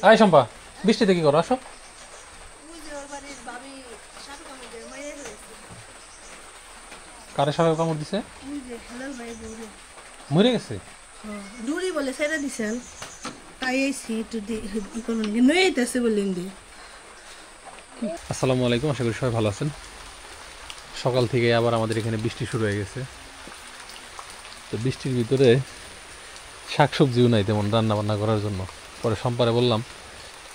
আয় শম্পা, বৃষ্টিতে কি করো? আসো। কারে সাপে কামড় দিছে? মরে গেছে? দূরি বলে সেটা দিছেন তাই এসি একটু নয়ে যেতেছে বললেন দি। আসসালামু আলাইকুম, আশা করি সবাই ভালো আছেন। সকাল থেকে আবার আমাদের এখানে বৃষ্টি শুরু হয়ে গেছে। তো বৃষ্টির ভিতরে শাকসবজিও নাই তেমন রান্না বান্না করার জন্য। পরে সম্পারে বললাম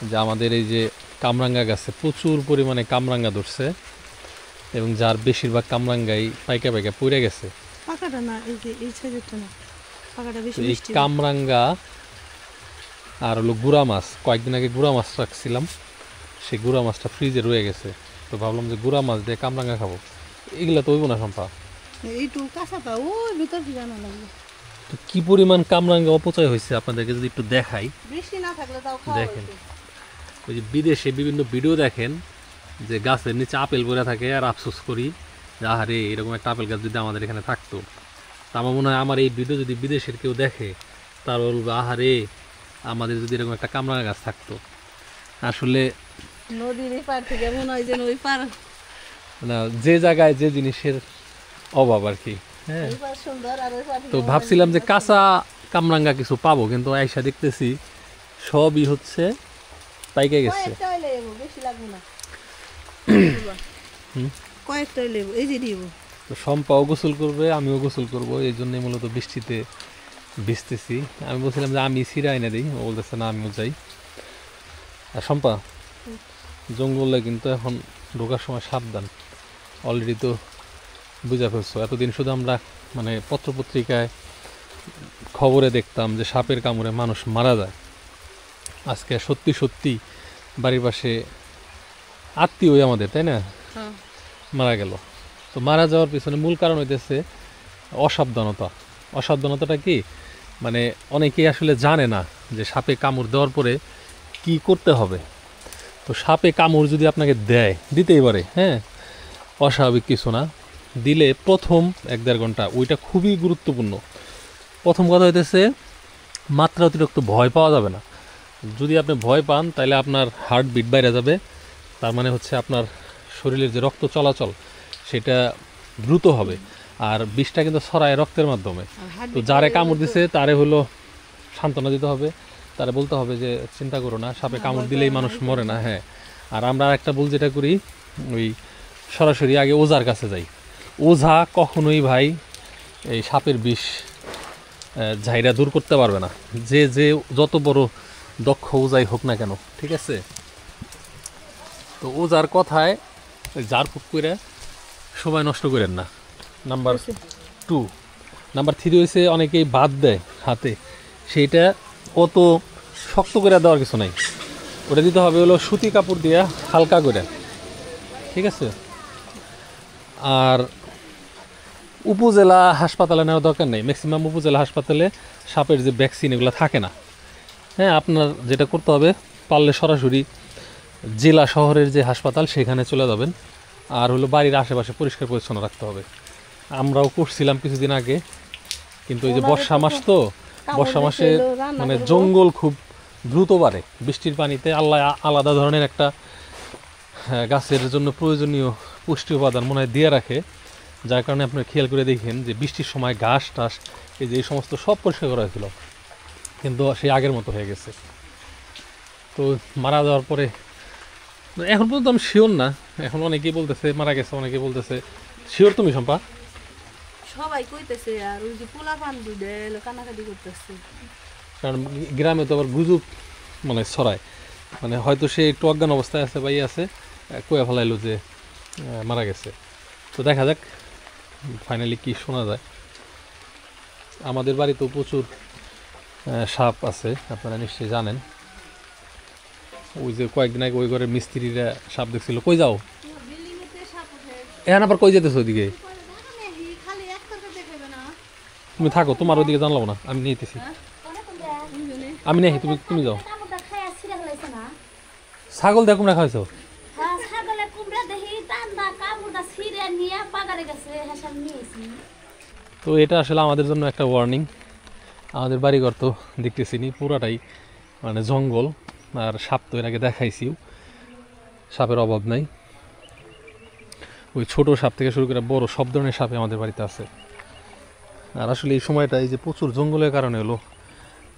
যে আমাদের এই যে কামরাঙ্গা গাছে প্রচুর পরিমাণে কামরাঙ্গা ধরছে এবং যার বেশিরভাগ কামরাঙ্গাই পাইকা পাইকা পড়ে গেছে। পাকাটা না, এই যে এই সাইজেরটা না, পাকাটা বেশি এই মিষ্টি। কামরাঙ্গা আর হলো গুড়া মাছ, কয়েকদিন আগে গুড়া মাছ রাখছিলাম, সেই গুড়া মাছটা ফ্রিজে রয়ে গেছে। তো ভাবলাম যে গুড়া মাছ দিয়ে কামরাঙ্গা খাবো। এগুলা তো হইব না সম্পা। এইটু কাঁচাটা ওই ভিতর কি জানা লাগবে। তো কি পরিমাণ কামরাঙ্গা অপচয় হয়েছে আপনাদেরকে যদি একটু দেখাই। বৃষ্টি না থাকলে তাও খাওয়া দেখেন, ওই যে বিদেশে বিভিন্ন ভিডিও দেখেন যে গাছের নিচে আপেল পড়ে থাকে আর আফসোস করি যে আহারে এরকম একটা আপেল গাছ যদি আমাদের এখানে থাকতো। তা আমার মনে হয় আমার এই ভিডিও যদি বিদেশের কেউ দেখে তার বলবে আহারে আমাদের যদি এরকম একটা কামরাঙ্গা গাছ থাকতো। আসলে নদীর এই পার থেকে মনে হয় যেন ওই পার না, যে জায়গায় যে জিনিসের অভাব আর কি। হ্যাঁ, ওই পার সুন্দর আর ওই পার তো ভাবছিলাম যে কাঁচা কামরাঙ্গা কিছু পাবো, কিন্তু আইসা দেখতেছি সবই হচ্ছে পাইকে গেছে। কয়েকটাই লেবু, বেশি লাগবে না। কয়েকটাই লেবু এই যে দিব। তো সম্পাও গোসল করবে, আমিও গোসল করব, এই জন্যই মূলত বৃষ্টিতে ভিজতেছি। আমি বলছিলাম যে আমি সিরা এনে দিই, ও বলতেছে না আমিও যাই। আর সম্পা, জঙ্গলে কিন্তু এখন ঢোকার সময় সাবধান। অলরেডি তো বুঝা ফেলছো, এতদিন শুধু আমরা মানে পত্রপত্রিকায় খবরে দেখতাম যে সাপের কামড়ে মানুষ মারা যায়। আজকে সত্যি সত্যি বাড়ির পাশে আত্মীয় আমাদের, তাই না, মারা গেল। তো মারা যাওয়ার পিছনে মূল কারণ হইতেছে অসাবধানতা। অসাবধানতাটা কি, মানে অনেকেই আসলে জানে না যে সাপে কামড় দেওয়ার পরে কি করতে হবে। তো সাপে কামড় যদি আপনাকে দেয়, দিতেই পারে, হ্যাঁ, অস্বাভাবিক কিছু না। দিলে প্রথম 1-1.5 ঘন্টা ওইটা খুবই গুরুত্বপূর্ণ। প্রথম কথা হইতেছে মাত্রা অতিরিক্ত ভয় পাওয়া যাবে না। যদি আপনি ভয় পান তাহলে আপনার হার্টবিট বাইরে যাবে, তার মানে হচ্ছে আপনার শরীরের যে রক্ত চলাচল সেটা দ্রুত হবে। আর বিষটা কিন্তু ছড়ায় রক্তের মাধ্যমে। তো যারে কামড় দিছে তারে হলো সান্ত্বনা দিতে হবে, তারে বলতে হবে যে চিন্তা করো না, সাপে কামড় দিলেই মানুষ মরে না। হ্যাঁ, আর আমরা একটা ভুল যেটা করি, ওই সরাসরি আগে ওঝার কাছে যাই। ওঝা কখনোই ভাই এই সাপের বিষ ঝাইরা দূর করতে পারবে না, যে যে যত বড় দক্ষ ওঝাই হোক না কেন, ঠিক আছে। তো ওঝার কথায় জার ফুক করে সময় নষ্ট করেন না। নাম্বার 2। নাম্বার 3 হয়েছে অনেকেই বাদ দেয় হাতে, সেইটা অত শক্ত করে দেওয়ার কিছু নাই। ওটা দিতে হবে হলো সুতি কাপড় দিয়া হালকা করে, ঠিক আছে। আর উপজেলা হাসপাতালে নেওয়ার দরকার নেই। ম্যাক্সিমাম উপজেলা হাসপাতালে সাপের যে ভ্যাকসিন এগুলো থাকে না। হ্যাঁ, আপনার যেটা করতে হবে, পারলে সরাসরি জেলা শহরের যে হাসপাতাল সেখানে চলে যাবেন। আর হলো বাড়ির আশেপাশে পরিষ্কার পরিচ্ছন্ন রাখতে হবে। আমরাও করছিলাম কিছুদিন আগে, কিন্তু এই যে বর্ষা মাস, তো বর্ষা মাসে মানে জঙ্গল খুব দ্রুত বাড়ে বৃষ্টির পানিতে। আল্লাহ আলাদা ধরনের একটা গাছের জন্য প্রয়োজনীয় পুষ্টি উপাদান মনে হয় দিয়ে রাখে, যার কারণে আপনারা খেয়াল করে দেখেন যে বৃষ্টির সময় ঘাস টাস এই যে এই সমস্ত সব পরিষ্কার করা হয়েছিল, কিন্তু সেই আগের মতো হয়ে গেছে। তো মারা যাওয়ার পরে এখন পর্যন্ত আমি শিওর না, এখন অনেকেই বলতেছে মারা গেছে, অনেকেই বলতেছে শিওর। তুমি সম্পা? সবাই কইতেছে আর ওই যে পোলা পান দুধে কানাকাটি করতেছে। কারণ গ্রামে তো আবার গুজব মানে ছড়ায়, মানে হয়তো সে একটু অজ্ঞান অবস্থায় আছে বা আছে, কয়ে ফেলাইলো যে মারা গেছে। তো দেখা যাক ফাইনালি কি শোনা যায়। আমাদের বাড়িতেও প্রচুর সাপ আছে, আপনারা নিশ্চয়ই জানেন। ওই যে কয়েকদিন আগে ওই ঘরের মিস্ত্রিরা সাপ দেখছিল। কই যাও? এখন আবার কই যেতেছো ওইদিকে? তুমি থাকো, তোমার ওইদিকে জানলাম না, আমি নিতেছি। আমি নেই, তুমি তুমি যাও। ছাগল দেখো না খাইছো? তো এটা আসলে আমাদের জন্য একটা ওয়ার্নিং। আমাদের বাড়িঘর তো দেখতেছিনি পুরাটাই মানে জঙ্গল, আর সাপ তো এর আগে দেখাইছিও, সাপের অভাব নাই। ওই ছোট সাপ থেকে শুরু করে বড় সব ধরনের সাপে আমাদের বাড়িতে আছে। আর আসলে এই সময়টা এই যে প্রচুর জঙ্গলের কারণে হলো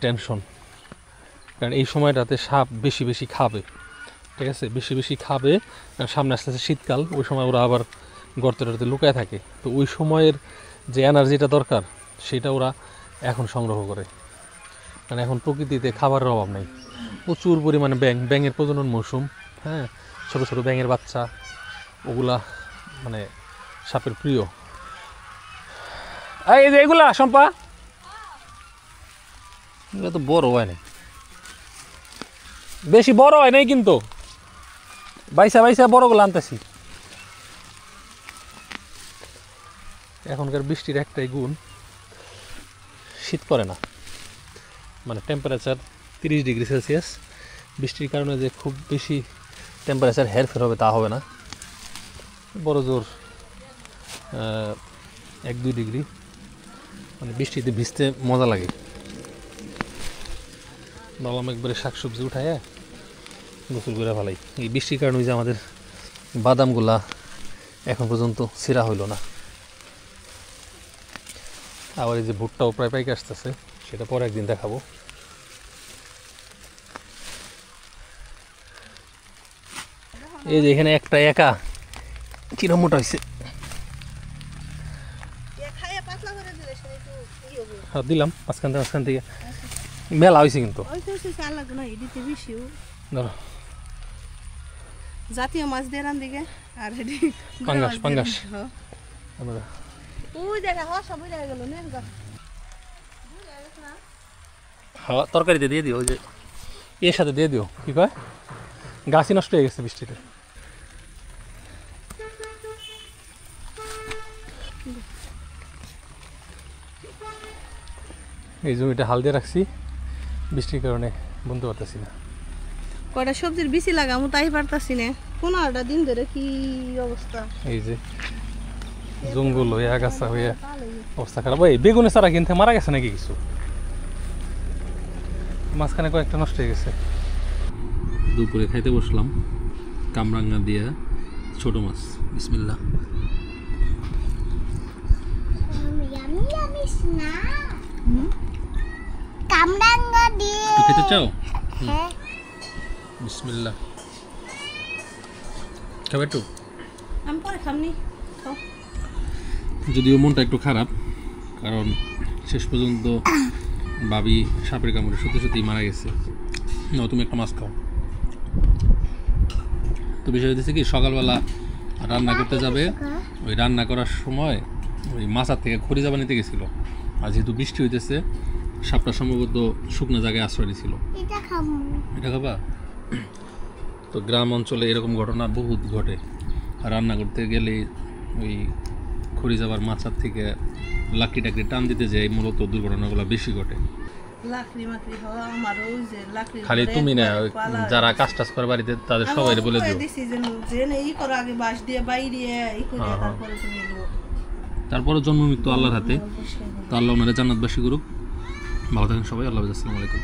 টেনশন, কারণ এই সময়টাতে সাপ বেশি বেশি খাবে, ঠিক আছে, বেশি বেশি খাবে। কারণ সামনে আস্তে আস্তে শীতকাল, ওই সময় ওরা আবার গর্তে টর্তে লুকায় থাকে। তো ওই সময়ের যে এনার্জিটা দরকার সেটা ওরা এখন সংগ্রহ করে, কারণ এখন প্রকৃতিতে খাবারের অভাব নেই, প্রচুর পরিমাণে ব্যাঙের প্রজনন মৌসুম। হ্যাঁ, ছোটো ছোটো ব্যাঙের বাচ্চা, ওগুলা মানে সাপের প্রিয়। এই যে এগুলা শম্পা, এগুলো তো বড় হয় নাই, বেশি বড় হয় নাই, কিন্তু বাইসা বাইসা বড়গুলো আনতেছি। এখনকার বৃষ্টির একটাই গুণ, শীত পড়ে না, মানে টেম্পারেচার 30 ডিগ্রি সেলসিয়াস। বৃষ্টির কারণে যে খুব বেশি টেম্পারেচার হেরফের হবে তা হবে না, বড় জোর 1-2 ডিগ্রি, মানে বৃষ্টিতে ভিজতে মজা লাগে। বাবা একবারে শাকসবজি উঠায় গোসল করে ফেলাই। এই বৃষ্টির কারণে যে আমাদের বাদামগুলা এখন পর্যন্ত ছিঁড়া হইল না। আবার এই যে ভুট্টাও প্রায় পাইকে আসতেছে, সেটা পরে একদিন দেখাবো। এই যে এখানে একটা একা কিরম মোটা হয়েছে, দিলাম মাঝখান থেকে মেলা হয়েছে, কিন্তু ধরো জাতীয় মাছ দিয়ে রান দিকে আর পাঙ্গাস হ্যাঁ, তরকারিতে দিয়ে দিও, ওই যে এর সাথে দিয়ে দিও। কি কয়, গাছই নষ্ট হয়ে গেছে বৃষ্টিতে। এই জমিটা হাল দিয়ে রাখছি, বৃষ্টির কারণে বুনতে পারতেছি না। কয়টা সবজির বিচি লাগামু তাই পারতাছি না, 15টা দিন ধরে কি অবস্থা। এই যে জঙ্গল হয়ে আগাছা হয়ে অবস্থা খারাপ। ওই বেগুনের চারা কিনতে মারা গেছে নাকি কিছু, মাঝখানে কয়েকটা নষ্ট হয়ে গেছে। দুপুরে খাইতে বসলাম কামরাঙ্গা দিয়া ছোট মাছ, বিসমিল্লাহ। কামরাঙ্গা দিয়ে খেতে চাও? হ্যাঁ, বিসমিল্লাহ। খাবে একটু? আমি পরে খামনি, খাও। যদিও মনটা একটু খারাপ, কারণ শেষ পর্যন্ত ভাবি সাপের কামড়ে সত্যি সত্যি মারা গেছে। না, তুমি একটা মাছ খাও। তো বিষয় হচ্ছে কি, সকালবেলা রান্না করতে যাবে, ওই রান্না করার সময় ওই মাছার থেকে খড়ি যাবা নিতে গেছিলো। আর যেহেতু বৃষ্টি হইতেছে, সাপটা সম্ভবত শুকনো জায়গায় আশ্রয় নিয়েছিল। এটা খাবো। এটা খাবা? তো গ্রাম অঞ্চলে এরকম ঘটনা বহুত ঘটে। রান্না করতে গেলে ওই খড়ি যাবার মাছার থেকে লাকড়ি টাকড়ি টান দিতে যায়, মূলত দুর্ঘটনাগুলো বেশি ঘটে। খালি তুমি না, যারা কাজ টাজ করে বাড়িতে তাদের সবাই বলে দিও। তারপরে জন্ম মৃত্যু আল্লাহর হাতে, তো আল্লাহ ওনারা জান্নাতবাসী করুক। ভালো থাকেন সবাই, আল্লাহ হাফেজ, আসসালামু আলাইকুম।